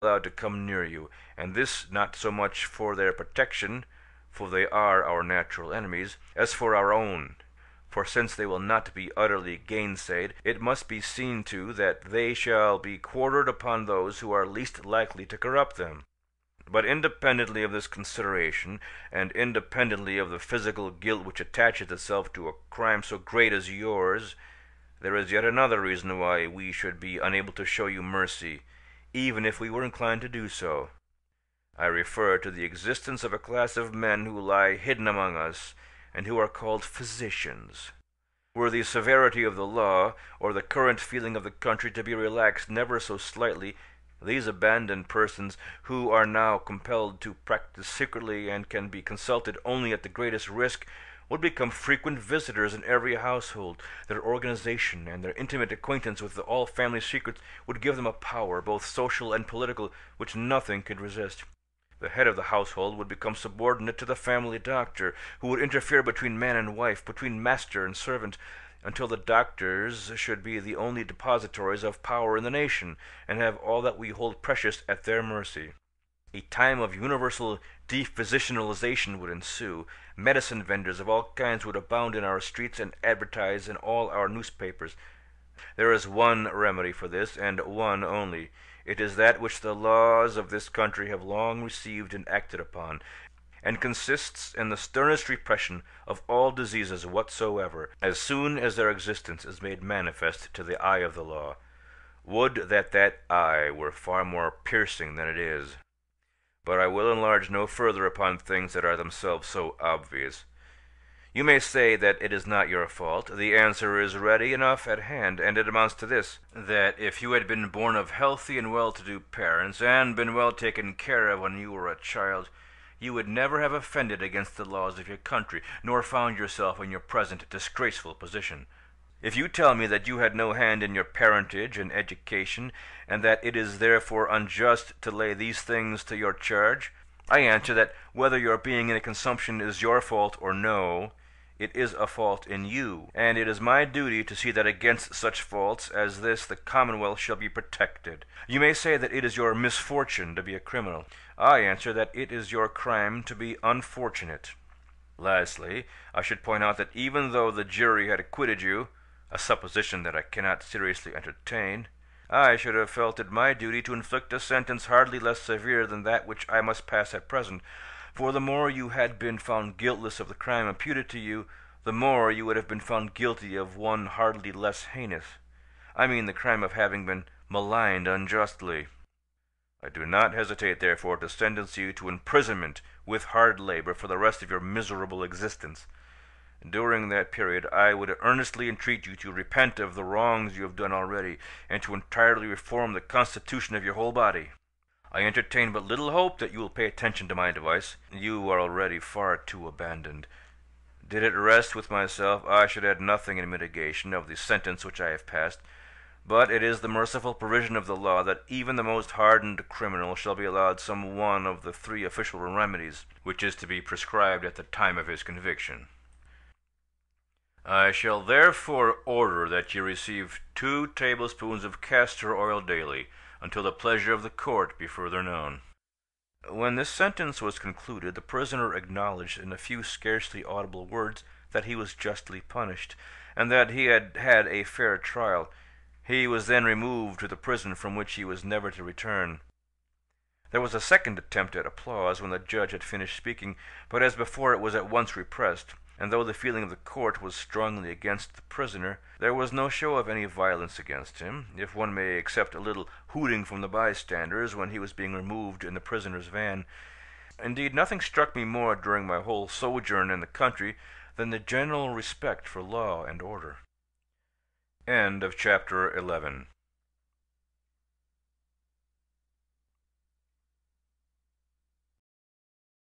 allowed to come near you, and this not so much for their protection, for they are our natural enemies, as for our own. For since they will not be utterly gainsaid, it must be seen to that they shall be quartered upon those who are least likely to corrupt them. But independently of this consideration, and independently of the physical guilt which attaches itself to a crime so great as yours, there is yet another reason why we should be unable to show you mercy, even if we were inclined to do so. I refer to the existence of a class of men who lie hidden among us, and who are called physicians. Were the severity of the law, or the current feeling of the country, to be relaxed never so slightly, these abandoned persons, who are now compelled to practice secretly and can be consulted only at the greatest risk, would become frequent visitors in every household. Their organization and their intimate acquaintance with all family secrets would give them a power, both social and political, which nothing could resist. The head of the household would become subordinate to the family doctor, who would interfere between man and wife, between master and servant, until the doctors should be the only depositories of power in the nation, and have all that we hold precious at their mercy. A time of universal dephysicianalization would ensue. Medicine vendors of all kinds would abound in our streets and advertise in all our newspapers. There is one remedy for this, and one only. It is that which the laws of this country have long received and acted upon, and consists in the sternest repression of all diseases whatsoever, as soon as their existence is made manifest to the eye of the law. Would that that eye were far more piercing than it is! But I will enlarge no further upon things that are themselves so obvious. You may say that it is not your fault. The answer is ready enough at hand, and it amounts to this: that if you had been born of healthy and well-to-do parents, and been well taken care of when you were a child, you would never have offended against the laws of your country, nor found yourself in your present disgraceful position. If you tell me that you had no hand in your parentage and education, and that it is therefore unjust to lay these things to your charge, I answer that whether your being in a consumption is your fault or no, it is a fault in you, and it is my duty to see that against such faults as this the Commonwealth shall be protected. You may say that it is your misfortune to be a criminal. I answer that it is your crime to be unfortunate. Lastly, I should point out that even though the jury had acquitted you, a supposition that I cannot seriously entertain, I should have felt it my duty to inflict a sentence hardly less severe than that which I must pass at present, for the more you had been found guiltless of the crime imputed to you, the more you would have been found guilty of one hardly less heinous. I mean the crime of having been maligned unjustly. I do not hesitate, therefore, to sentence you to imprisonment with hard labor for the rest of your miserable existence. During that period I would earnestly entreat you to repent of the wrongs you have done already, and to entirely reform the constitution of your whole body. I entertain but little hope that you will pay attention to my advice. You are already far too abandoned. Did it rest with myself, I should add nothing in mitigation of the sentence which I have passed, but it is the merciful provision of the law that even the most hardened criminal shall be allowed some one of the three official remedies, which is to be prescribed at the time of his conviction. I shall therefore order that you receive 2 tablespoons of castor oil daily, until the pleasure of the court be further known. When this sentence was concluded, the prisoner acknowledged in a few scarcely audible words that he was justly punished, and that he had had a fair trial. He was then removed to the prison from which he was never to return. There was a second attempt at applause when the judge had finished speaking, but as before it was at once repressed, and though the feeling of the court was strongly against the prisoner, there was no show of any violence against him, if one may except a little hooting from the bystanders when he was being removed in the prisoner's van. Indeed, nothing struck me more during my whole sojourn in the country than the general respect for law and order. End of chapter 11.